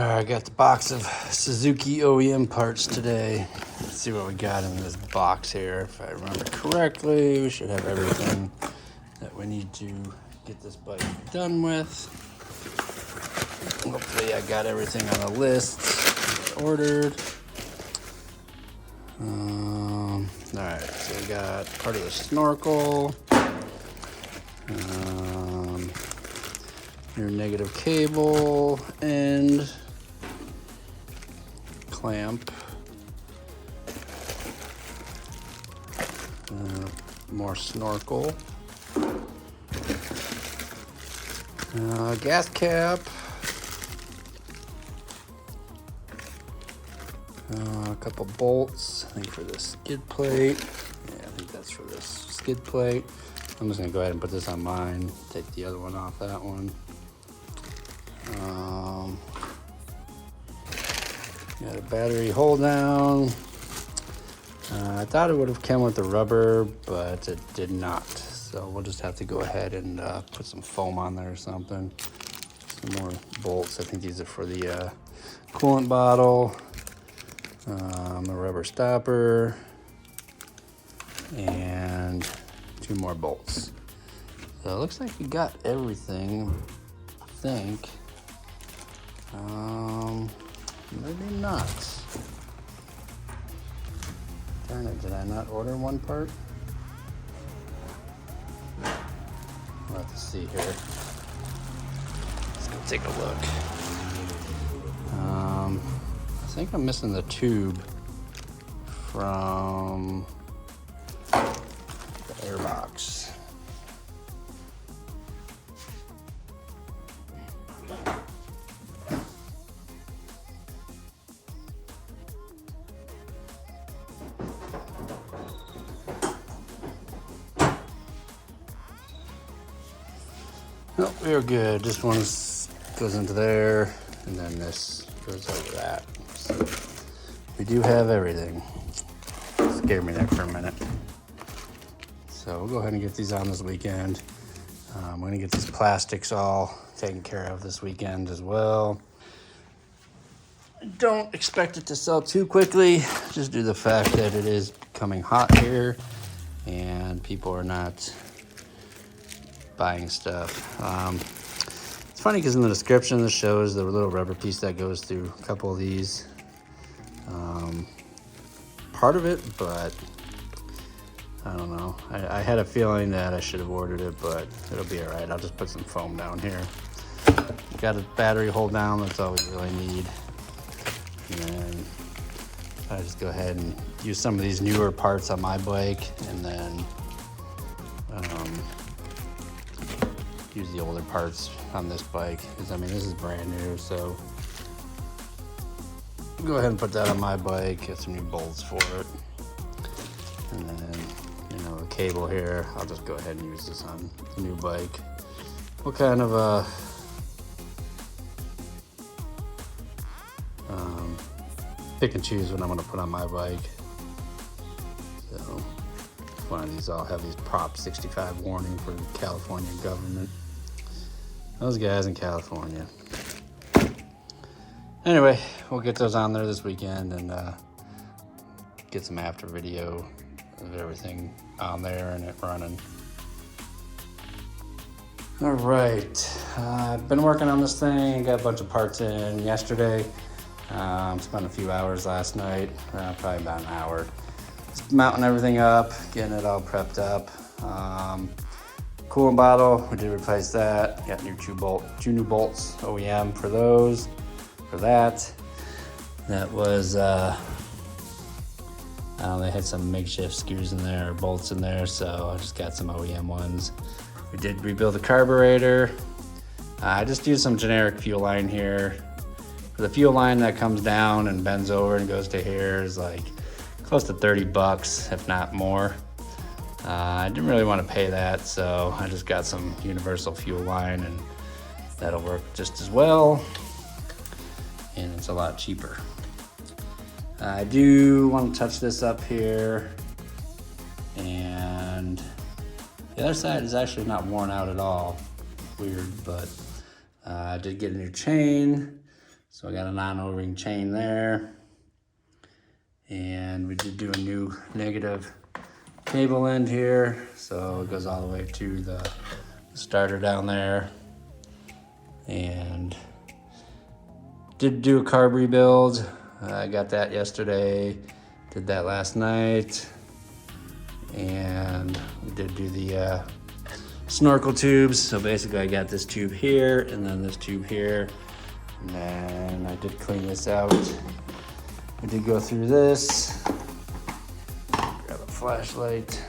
I got the box of Suzuki Oem Parts today. Let's see what we got in this box here. If I remember correctly, we should have everything that we need to get this bike done with. Hopefully I got everything on the list ordered. Alright, so we got part of the snorkel. Your negative cable and clamp. More snorkel. Gas cap. A couple bolts, I think for the skid plate. Yeah, I think that's for this skid plate. I'm just gonna go ahead and put this on mine, take the other one off that one. Got a battery hold down. I thought it would have come with the rubber, but it did not. So we'll just have to go ahead and put some foam on there or something. Some more bolts. I think these are for the coolant bottle. A rubber stopper. And 2 more bolts. So it looks like we got everything, I think. Maybe not. Darn it, did I not order one part? We'll have to see here. Let's go take a look. I think I'm missing the tube from the airbox. Nope, we're good. This one goes into there, and then this goes over that. So we do have everything. Scared me there for a minute. So we'll go ahead and get these on this weekend. I'm gonna get these plastics all taken care of this weekend as well. I don't expect it to sell too quickly, just due to the fact that it is becoming hot here and people are not buying stuff. It's funny because in the description this shows the little rubber piece that goes through a couple of these. Part of it, but I don't know. I had a feeling that I should have ordered it, but it'll be all right. I'll just put some foam down here. Got a battery hold down, that's all we really need. And then I just go ahead and use some of these newer parts on my bike, and then use the older parts on this bike, because I mean this is brand new, so go ahead and put that on my bike, get some new bolts for it, and then the cable here, I'll just go ahead and use this on the new bike. What kind of pick and choose what I'm going to put on my bike. So one of these, I'll have these Prop 65 warning for the California government. Those guys in California. Anyway, we'll get those on there this weekend and get some after video of everything on there and it running. All right, I've been working on this thing, got a bunch of parts in yesterday. Spent a few hours last night, probably about an hour. Just mounting everything up, getting it all prepped up. Coolant bottle, we did replace that. Got two new bolts, OEM for those, for that. That was, they had some makeshift screws in there, or bolts in there, so I just got some OEM ones. We did rebuild the carburetor. I just used some generic fuel line here. The fuel line that comes down and bends over and goes to here is like close to 30 bucks, if not more. I didn't really want to pay that, so I just got some universal fuel line, and that'll work just as well. And it's a lot cheaper. I do want to touch this up here, and the other side is actually not worn out at all. Weird, but I did get a new chain. So I got a non-O-ring chain there. And we did do a new negative cable end here. So it goes all the way to the starter down there. And did do a carb rebuild. I got that yesterday. Did that last night. And we did do the Snorkel tubes. So basically I got this tube here and then this tube here. And then I did clean this out. I did go through this. Grab a flashlight.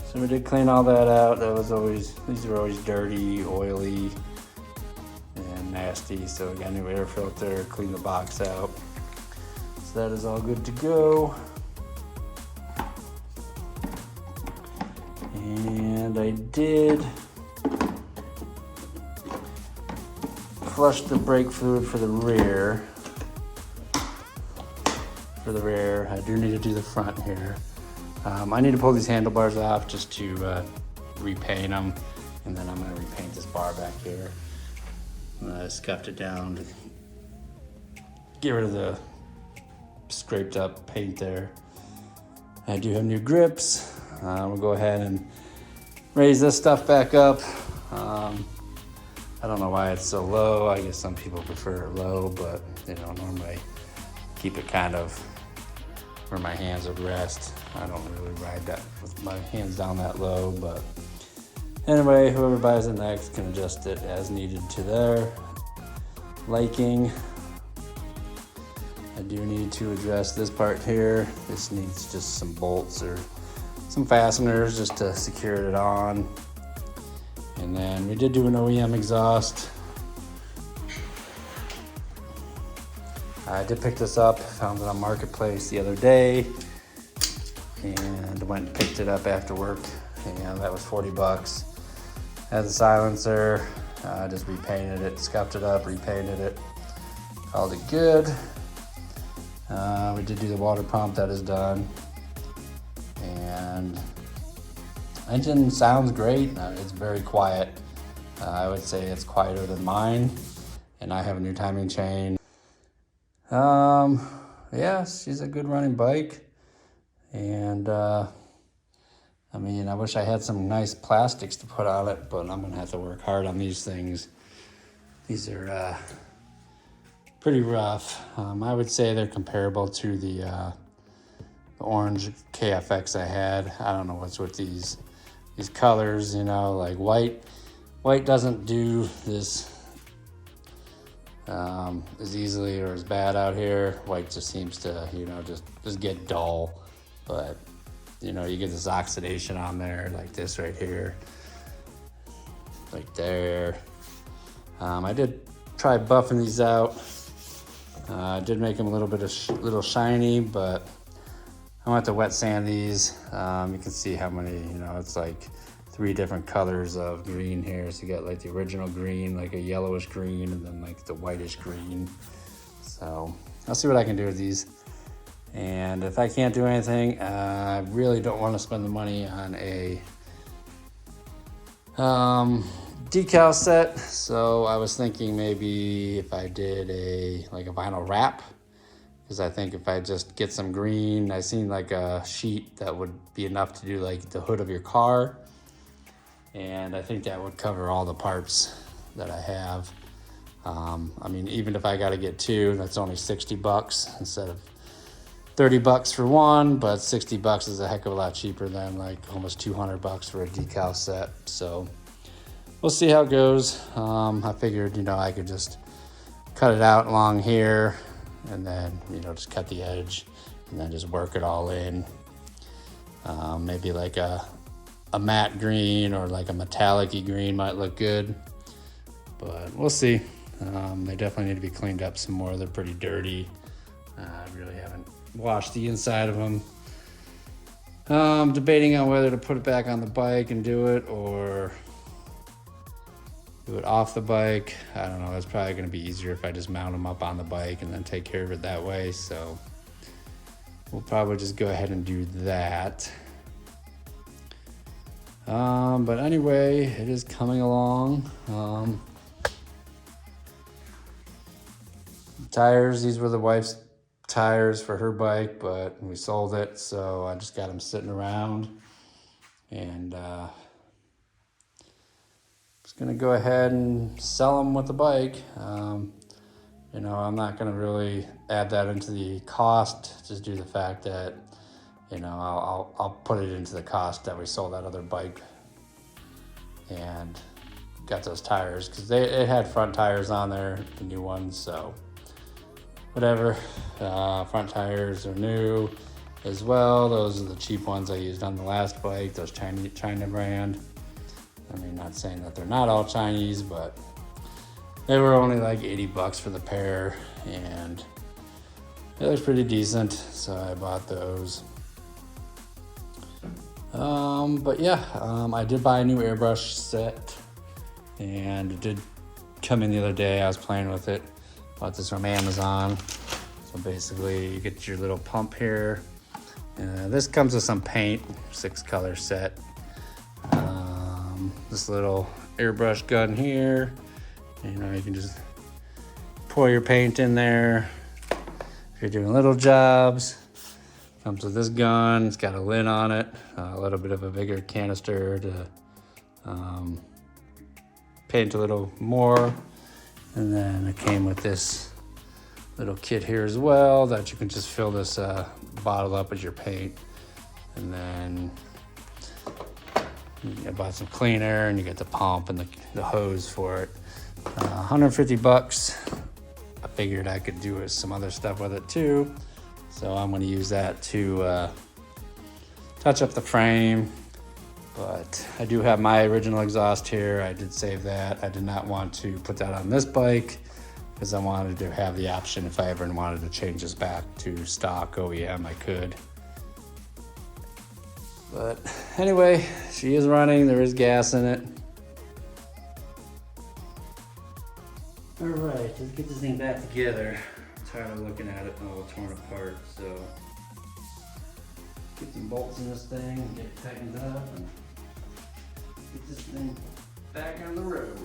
So we did clean all that out. These were always dirty, oily, and nasty. So we got a new air filter, clean the box out. So that is all good to go. And I did flush the brake fluid for the rear. I do need to do the front here. I need to pull these handlebars off just to repaint them, and then I'm going to repaint this bar back here. I scuffed it down to get rid of the scraped up paint there. I do have new grips. We'll go ahead and raise this stuff back up. I don't know why it's so low. I guess some people prefer it low, but normally keep it kind of where my hands would rest. I don't really ride that with my hands down that low, but anyway, whoever buys it next can adjust it as needed to their liking. I do need to address this part here. This needs just some bolts or some fasteners just to secure it on. And then we did do an OEM exhaust. I did pick this up, found it on Marketplace the other day, and went and picked it up after work, and that was 40 bucks. Has a silencer, just repainted it, scuffed it up, repainted it, called it good. We did do the water pump, that is done. And engine sounds great, it's very quiet. I would say it's quieter than mine, and I have a new timing chain. Yeah, she's a good running bike, and I wish I had some nice plastics to put on it, but I'm gonna have to work hard on these things. These are pretty rough. I would say they're comparable to the orange Kfx I had. I don't know what's with these colors, like white doesn't do this as easily or as bad out here. White just seems to, just get dull. But, you get this oxidation on there, like this right here, like there. I did try buffing these out. I did make them a little shiny, but I'm gonna have to wet sand these. You can see how many, it's like 3 different colors of green here. So you got like the original green, like a yellowish green, and then like the whitish green. So I'll see what I can do with these. And if I can't do anything, I really don't want to spend the money on a decal set. So I was thinking maybe if I did a vinyl wrap, because I think if I just get some green, I seen like a sheet that would be enough to do like the hood of your car. And I think that would cover all the parts that I have. Even if I got to get 2, that's only 60 bucks instead of 30 bucks for one, but 60 bucks is a heck of a lot cheaper than like almost 200 bucks for a decal set. So we'll see how it goes. I figured, I could just cut it out along here and then, just cut the edge and then just work it all in. Maybe like a matte green or like a metallic-y green might look good, but we'll see. They definitely need to be cleaned up some more. They're pretty dirty. I really haven't washed the inside of them. Debating on whether to put it back on the bike and do it or do it off the bike. I don't know. It's probably going to be easier if I just mount them up on the bike and then take care of it that way. So we'll probably just go ahead and do that. But anyway, it is coming along. tires. These were the wife's tires for her bike, but we sold it, so I just got them sitting around. And just gonna go ahead and sell them with the bike. You know, I'm not gonna really add that into the cost, just due to the fact that, you know, I'll put it into the cost that we sold that other bike and got those tires, because it had front tires on there, the new ones, so whatever. Front tires are new as well. Those are the cheap ones I used on the last bike, those China brand. I mean, not saying that they're not all Chinese, but they were only like 80 bucks for the pair, and it was pretty decent, so I bought those. But yeah, I did buy a new airbrush set, and it did come in the other day. I was playing with it. Bought this from Amazon. So basically, you get your little pump here. This comes with some paint, 6-color set. This little airbrush gun here. You know, you can just pour your paint in there. If you're doing little jobs, comes with this gun. It's got a lid on it, a little bit of a bigger canister to paint a little more. And then it came with this little kit here as well, that you can just fill this bottle up with your paint. And then I bought some cleaner, and you get the pump and the hose for it. 150 bucks. I figured I could do some other stuff with it too. So I'm going to use that to touch up the frame. But I do have my original exhaust here. I did save that. I did not want to put that on this bike, because I wanted to have the option, if I ever wanted to change this back to stock OEM, I could. But anyway, she is running. There is gas in it. All right, let's get this thing back together. I'm tired of looking at it all torn apart, so get some bolts in this thing and get it tightened up and get this thing back on the road.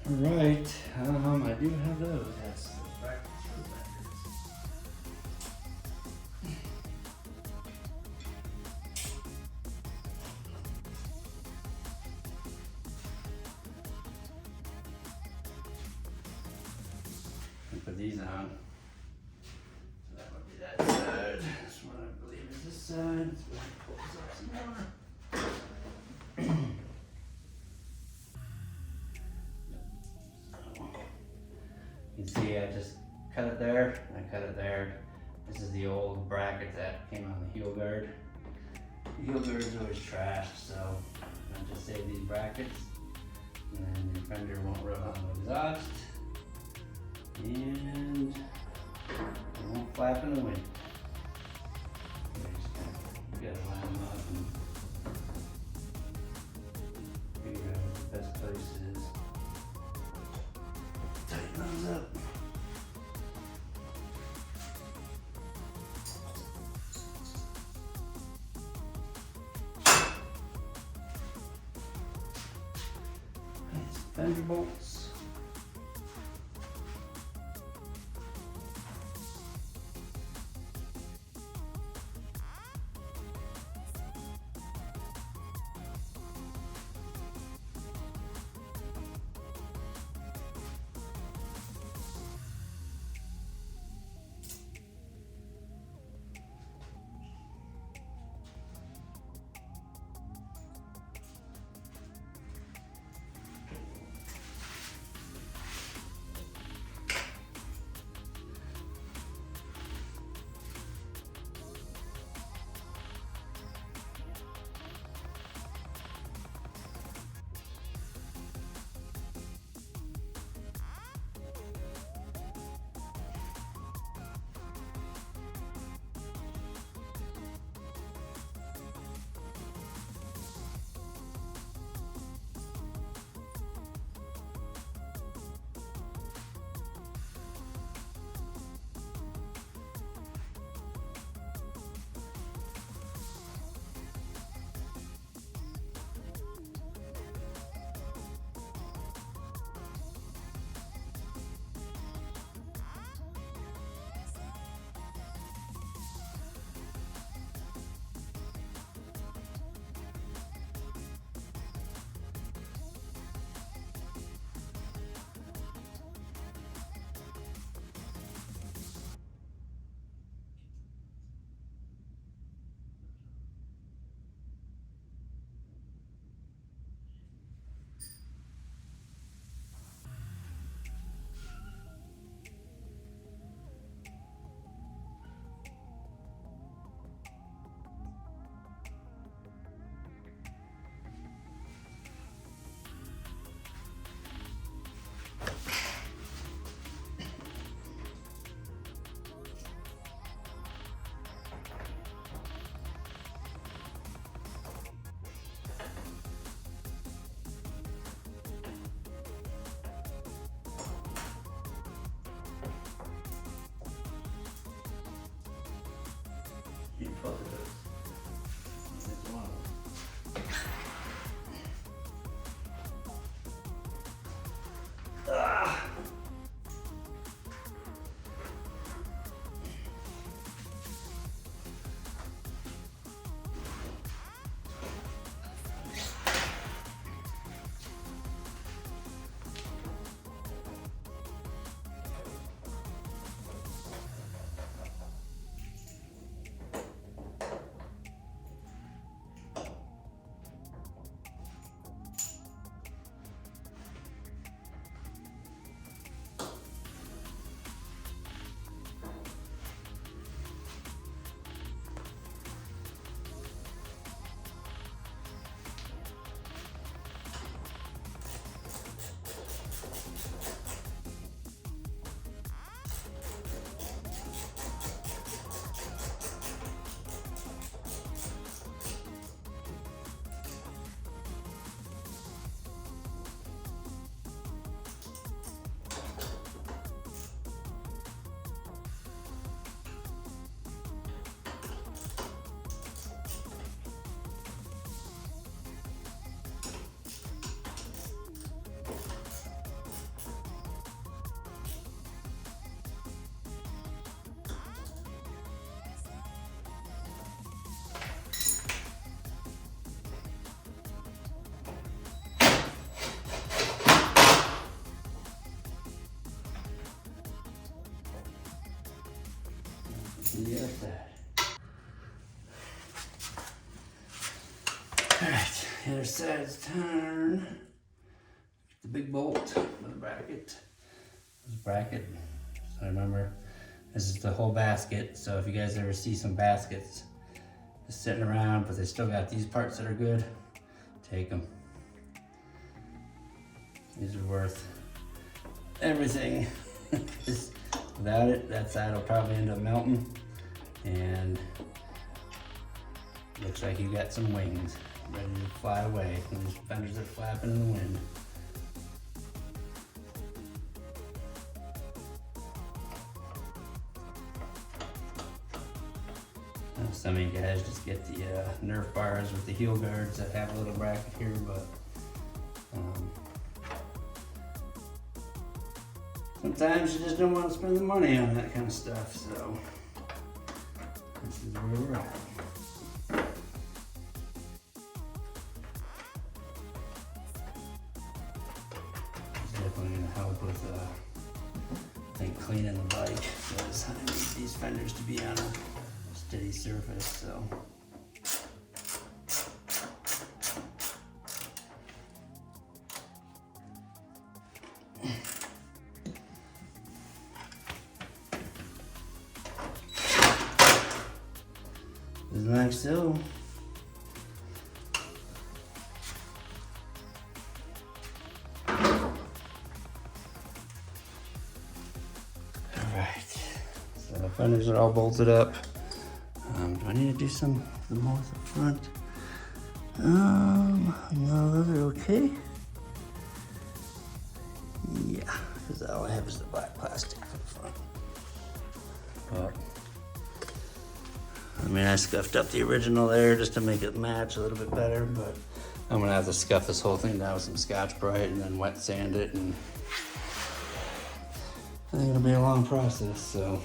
All right, I do have those. Yes, back put these on. So that would be that side. This one I believe is this side. Let's go ahead and pull this up some more. You can see I just cut it there, and I cut it there. This is the old bracket that came on the heel guard. The heel guard is always trashed, so I just save these brackets, and then the fender won't rub on the exhaust, and it won't flap in the wind. You gotta line them up and figure out what the best place is. Tighten those up. Fender bolts. other side's turn. The big bolt with a bracket. This bracket, so remember, this is the whole basket. So if you guys ever see some baskets just sitting around, but they still got these parts that are good, take them. These are worth everything. Without it, that side will probably end up melting, and looks like you got some wings ready to fly away. And these fenders are flapping in the wind. Some of you guys just get the Nerf bars with the heel guards that have a little bracket here, but sometimes you just don't want to spend the money on that kind of stuff, so this is where we're at. It's definitely going to help with I think cleaning the bike, because I need these fenders to be on a steady surface, so. Isn't that so? Alright, so the fenders are all bolted up. Do I need to do some more at the front? No, those are okay. Yeah, because all I have is the black plastic for the front. But, I mean, I scuffed up the original there just to make it match a little bit better, but I'm gonna have to scuff this whole thing down with some Scotch-Brite and then wet sand it, and I think it'll be a long process, so.